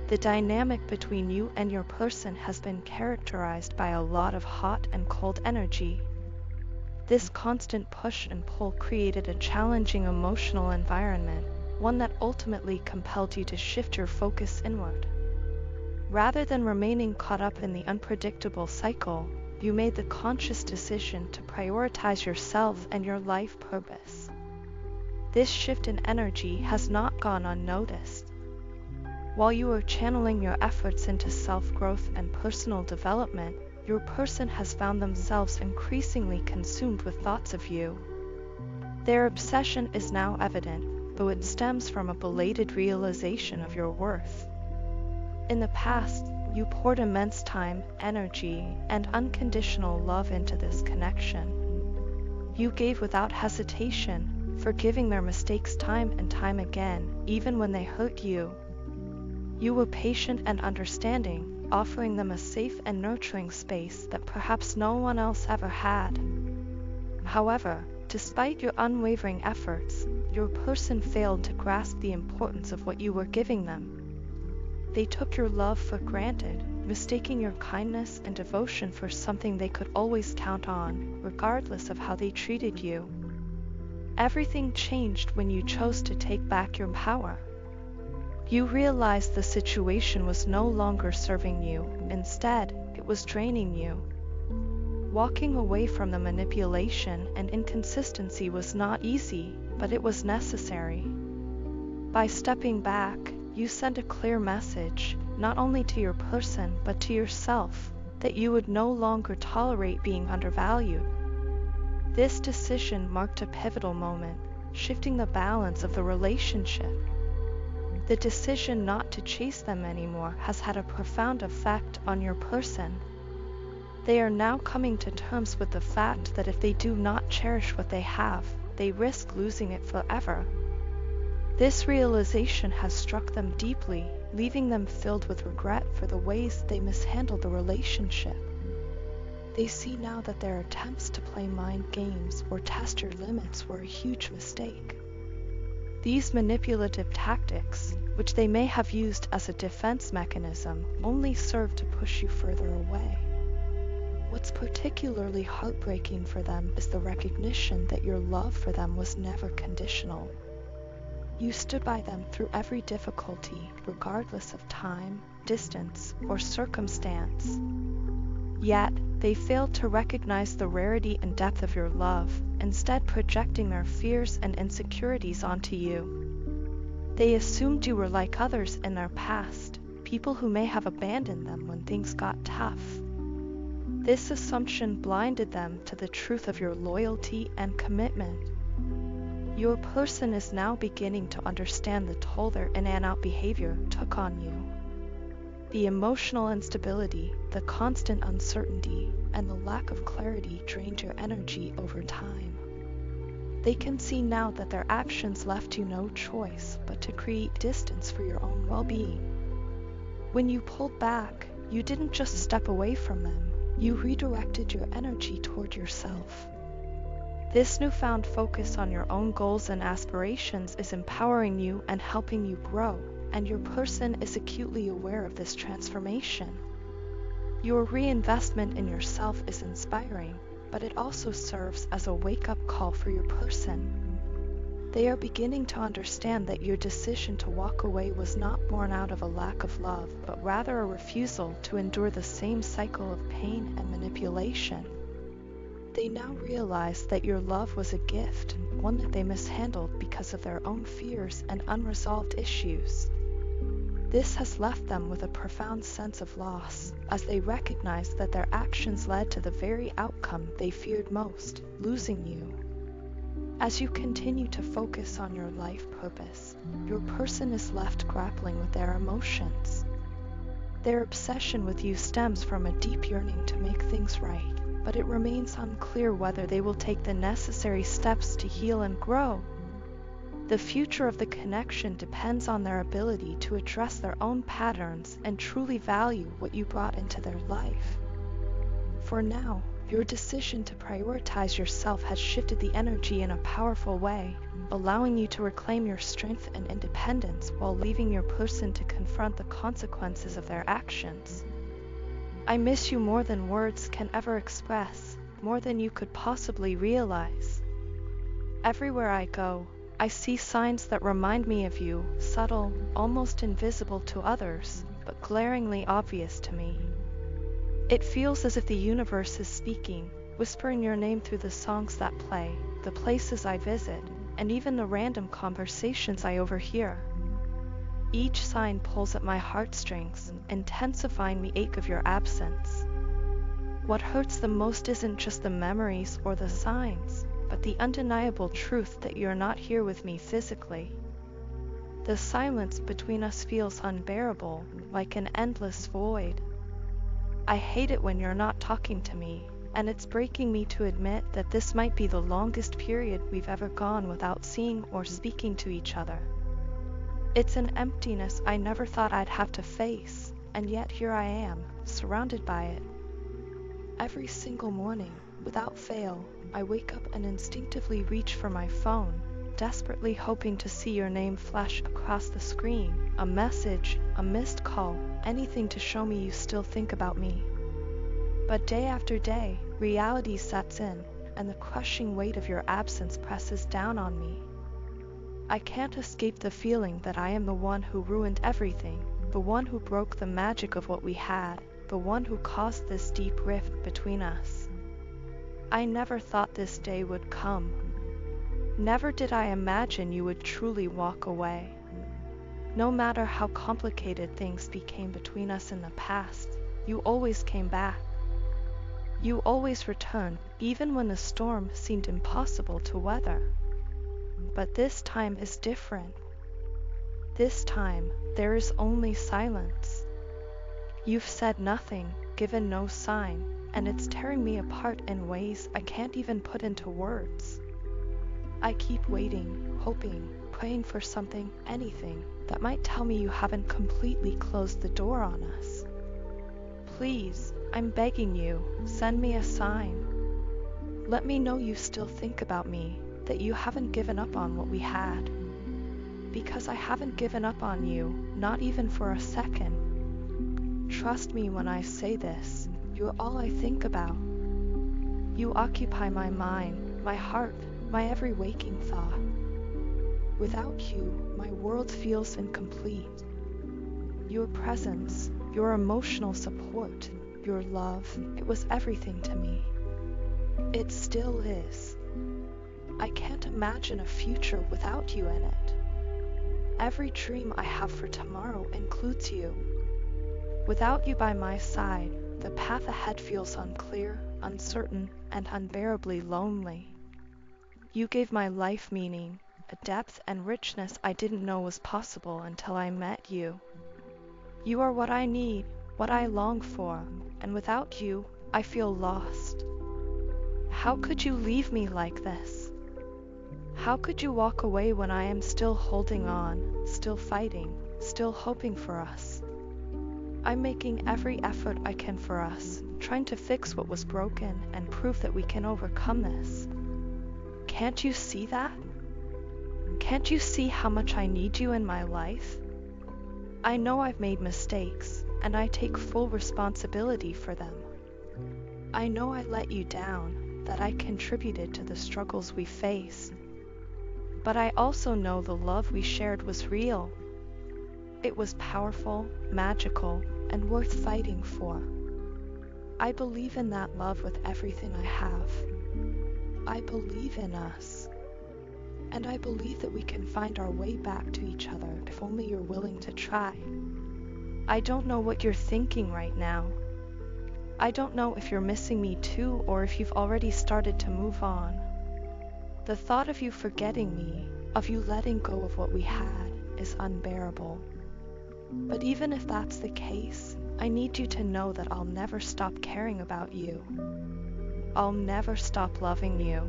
The dynamic between you and your person has been characterized by a lot of hot and cold energy. This constant push and pull created a challenging emotional environment, one that ultimately compelled you to shift your focus inward. Rather than remaining caught up in the unpredictable cycle, you made the conscious decision to prioritize yourself and your life purpose. This shift in energy has not gone unnoticed. While you are channeling your efforts into self-growth and personal development, your person has found themselves increasingly consumed with thoughts of you. Their obsession is now evident, though it stems from a belated realization of your worth. In the past, you poured immense time, energy, and unconditional love into this connection. You gave without hesitation, forgiving their mistakes time and time again, even when they hurt you. You were patient and understanding, offering them a safe and nurturing space that perhaps no one else ever had. However, despite your unwavering efforts, your person failed to grasp the importance of what you were giving them. They took your love for granted, mistaking your kindness and devotion for something they could always count on, regardless of how they treated you. Everything changed when you chose to take back your power. You realized the situation was no longer serving you, instead, it was draining you. Walking away from the manipulation and inconsistency was not easy, but it was necessary. By stepping back, you sent a clear message, not only to your person but to yourself, that you would no longer tolerate being undervalued. This decision marked a pivotal moment, shifting the balance of the relationship. The decision not to chase them anymore has had a profound effect on your person. They are now coming to terms with the fact that if they do not cherish what they have, they risk losing it forever. This realization has struck them deeply, leaving them filled with regret for the ways they mishandled the relationship. They see now that their attempts to play mind games or test your limits were a huge mistake. These manipulative tactics, which they may have used as a defense mechanism, only serve to push you further away. What's particularly heartbreaking for them is the recognition that your love for them was never conditional. You stood by them through every difficulty, regardless of time, distance, or circumstance. Yet, they failed to recognize the rarity and depth of your love, instead projecting their fears and insecurities onto you. They assumed you were like others in their past, people who may have abandoned them when things got tough. This assumption blinded them to the truth of your loyalty and commitment. Your person is now beginning to understand the toll their in-and-out behavior took on you. The emotional instability, the constant uncertainty, and the lack of clarity drained your energy over time. They can see now that their actions left you no choice but to create distance for your own well-being. When you pulled back, you didn't just step away from them, you redirected your energy toward yourself. This newfound focus on your own goals and aspirations is empowering you and helping you grow, and your person is acutely aware of this transformation. Your reinvestment in yourself is inspiring, but it also serves as a wake-up call for your person. They are beginning to understand that your decision to walk away was not born out of a lack of love, but rather a refusal to endure the same cycle of pain and manipulation. They now realize that your love was a gift, one that they mishandled because of their own fears and unresolved issues. This has left them with a profound sense of loss, as they recognize that their actions led to the very outcome they feared most, losing you. As you continue to focus on your life purpose, your person is left grappling with their emotions. Their obsession with you stems from a deep yearning to make things right, but it remains unclear whether they will take the necessary steps to heal and grow. The future of the connection depends on their ability to address their own patterns and truly value what you brought into their life. For now, Your decision to prioritize yourself has shifted the energy in a powerful way, allowing you to reclaim your strength and independence while leaving your person to confront the consequences of their actions. I miss you more than words can ever express, more than you could possibly realize. Everywhere I go, I see signs that remind me of you, subtle, almost invisible to others, but glaringly obvious to me. It feels as if the universe is speaking, whispering your name through the songs that play, the places I visit, and even the random conversations I overhear. Each sign pulls at my heartstrings, intensifying the ache of your absence. What hurts the most isn't just the memories or the signs, but the undeniable truth that you're not here with me physically. The silence between us feels unbearable, like an endless void. I hate it when you're not talking to me, and it's breaking me to admit that this might be the longest period we've ever gone without seeing or speaking to each other. It's an emptiness I never thought I'd have to face, and yet here I am, surrounded by it. Every single morning, without fail, I wake up and instinctively reach for my phone, desperately hoping to see your name flash across the screen, a message, a missed call, anything to show me you still think about me. But day after day, reality sets in, and the crushing weight of your absence presses down on me. I can't escape the feeling that I am the one who ruined everything, the one who broke the magic of what we had, the one who caused this deep rift between us. I never thought this day would come. Never did I imagine you would truly walk away. No matter how complicated things became between us in the past, you always came back. You always returned, even when the storm seemed impossible to weather. But this time is different. This time, there is only silence. You've said nothing, given no sign, and it's tearing me apart in ways I can't even put into words. I keep waiting, hoping, praying for something, anything, that might tell me you haven't completely closed the door on us. Please, I'm begging you, send me a sign. Let me know you still think about me, that you haven't given up on what we had. Because I haven't given up on you, not even for a second. Trust me when I say this, you're all I think about. You occupy my mind, my heart, my every waking thought. Without you, my world feels incomplete. Your presence, your emotional support, your love, it was everything to me. It still is. I can't imagine a future without you in it. Every dream I have for tomorrow includes you. Without you by my side, the path ahead feels unclear, uncertain, and unbearably lonely. You gave my life meaning, a depth and richness I didn't know was possible until I met you. You are what I need, what I long for, and without you, I feel lost. How could you leave me like this? How could you walk away when I am still holding on, still fighting, still hoping for us? I'm making every effort I can for us, trying to fix what was broken and prove that we can overcome this. Can't you see that? Can't you see how much I need you in my life? I know I've made mistakes, and I take full responsibility for them. I know I let you down, that I contributed to the struggles we faced. But I also know the love we shared was real. It was powerful, magical, and worth fighting for. I believe in that love with everything I have. I believe in us. And I believe that we can find our way back to each other if only you're willing to try. I don't know what you're thinking right now. I don't know if you're missing me too or if you've already started to move on. The thought of you forgetting me, of you letting go of what we had, is unbearable. But even if that's the case, I need you to know that I'll never stop caring about you. I'll never stop loving you.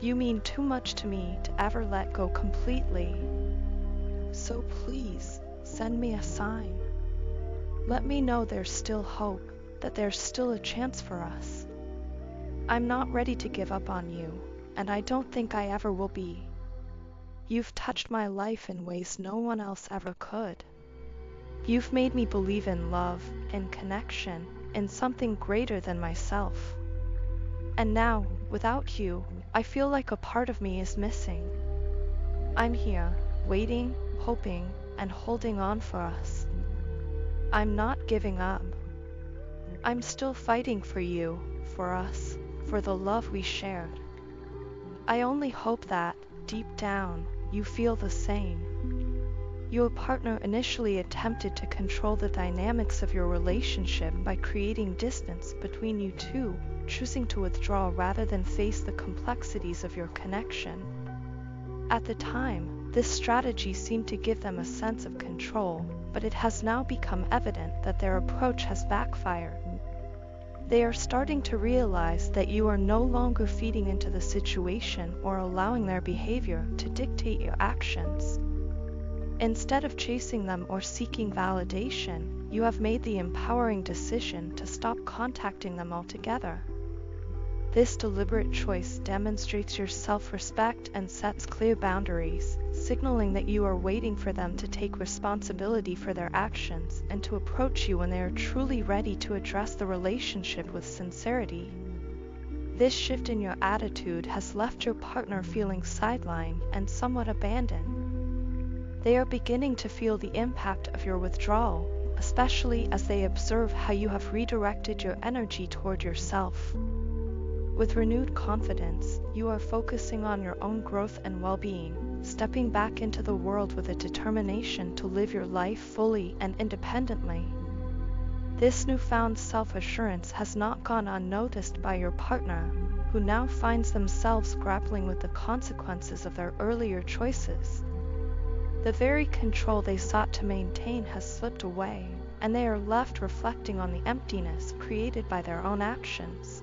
You mean too much to me to ever let go completely. So please, send me a sign. Let me know there's still hope, that there's still a chance for us. I'm not ready to give up on you, and I don't think I ever will be. You've touched my life in ways no one else ever could. You've made me believe in love, in connection, in something greater than myself. And now, without you, I feel like a part of me is missing. I'm here, waiting, hoping, and holding on for us. I'm not giving up. I'm still fighting for you, for us, for the love we shared. I only hope that, deep down, you feel the same. Your partner initially attempted to control the dynamics of your relationship by creating distance between you two, choosing to withdraw rather than face the complexities of your connection. At the time, this strategy seemed to give them a sense of control, but it has now become evident that their approach has backfired. They are starting to realize that you are no longer feeding into the situation or allowing their behavior to dictate your actions. Instead of chasing them or seeking validation, you have made the empowering decision to stop contacting them altogether. This deliberate choice demonstrates your self-respect and sets clear boundaries, signaling that you are waiting for them to take responsibility for their actions and to approach you when they are truly ready to address the relationship with sincerity. This shift in your attitude has left your partner feeling sidelined and somewhat abandoned. They are beginning to feel the impact of your withdrawal, especially as they observe how you have redirected your energy toward yourself. With renewed confidence, you are focusing on your own growth and well-being, stepping back into the world with a determination to live your life fully and independently. This newfound self-assurance has not gone unnoticed by your partner, who now finds themselves grappling with the consequences of their earlier choices. The very control they sought to maintain has slipped away, and they are left reflecting on the emptiness created by their own actions.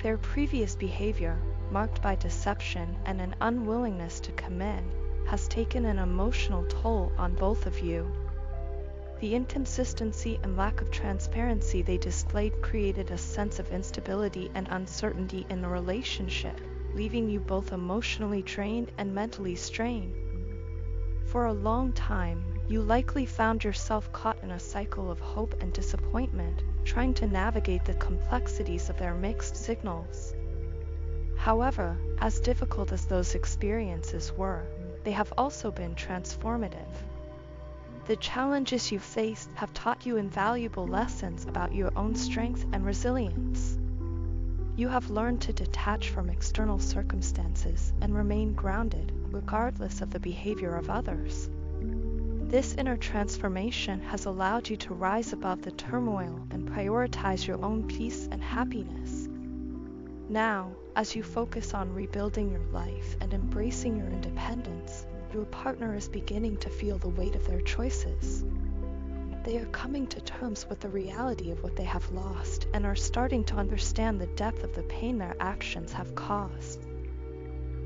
Their previous behavior, marked by deception and an unwillingness to commit, has taken an emotional toll on both of you. The inconsistency and lack of transparency they displayed created a sense of instability and uncertainty in the relationship, leaving you both emotionally drained and mentally strained. For a long time, you likely found yourself caught in a cycle of hope and disappointment, trying to navigate the complexities of their mixed signals. However, as difficult as those experiences were, they have also been transformative. The challenges you faced have taught you invaluable lessons about your own strength and resilience. You have learned to detach from external circumstances and remain grounded, regardless of the behavior of others. This inner transformation has allowed you to rise above the turmoil and prioritize your own peace and happiness. Now, as you focus on rebuilding your life and embracing your independence, your partner is beginning to feel the weight of their choices. They are coming to terms with the reality of what they have lost and are starting to understand the depth of the pain their actions have caused.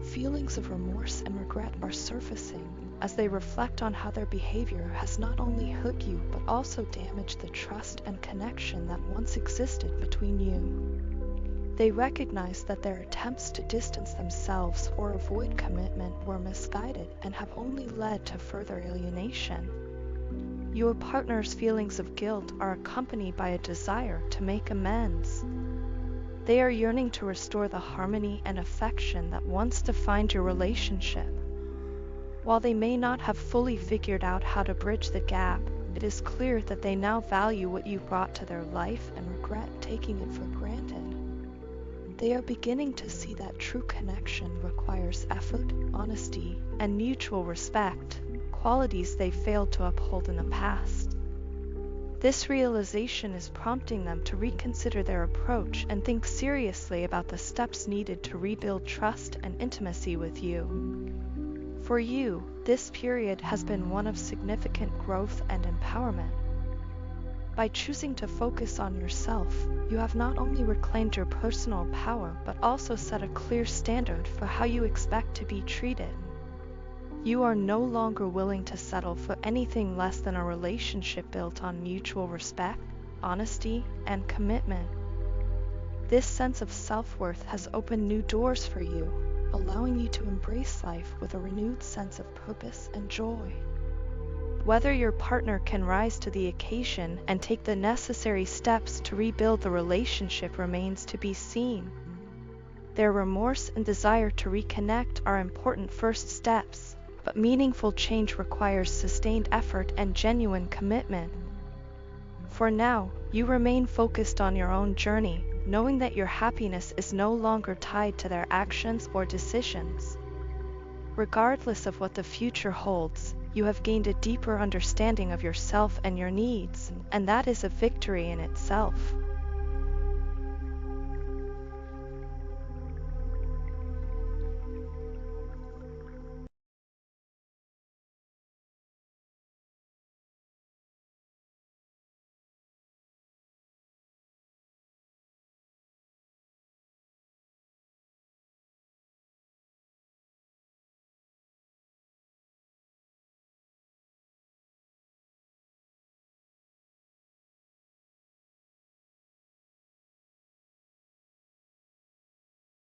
Feelings of remorse and regret are surfacing as they reflect on how their behavior has not only hurt you but also damaged the trust and connection that once existed between you. They recognize that their attempts to distance themselves or avoid commitment were misguided and have only led to further alienation. Your partner's feelings of guilt are accompanied by a desire to make amends. They are yearning to restore the harmony and affection that once defined your relationship. While they may not have fully figured out how to bridge the gap, it is clear that they now value what you brought to their life and regret taking it for granted. They are beginning to see that true connection requires effort, honesty, and mutual respect, qualities they failed to uphold in the past. This realization is prompting them to reconsider their approach and think seriously about the steps needed to rebuild trust and intimacy with you. For you, this period has been one of significant growth and empowerment. By choosing to focus on yourself, you have not only reclaimed your personal power but also set a clear standard for how you expect to be treated. You are no longer willing to settle for anything less than a relationship built on mutual respect, honesty, and commitment. This sense of self-worth has opened new doors for you, allowing you to embrace life with a renewed sense of purpose and joy. Whether your partner can rise to the occasion and take the necessary steps to rebuild the relationship remains to be seen. Their remorse and desire to reconnect are important first steps, but meaningful change requires sustained effort and genuine commitment. For now, you remain focused on your own journey, knowing that your happiness is no longer tied to their actions or decisions. Regardless of what the future holds, you have gained a deeper understanding of yourself and your needs, and that is a victory in itself.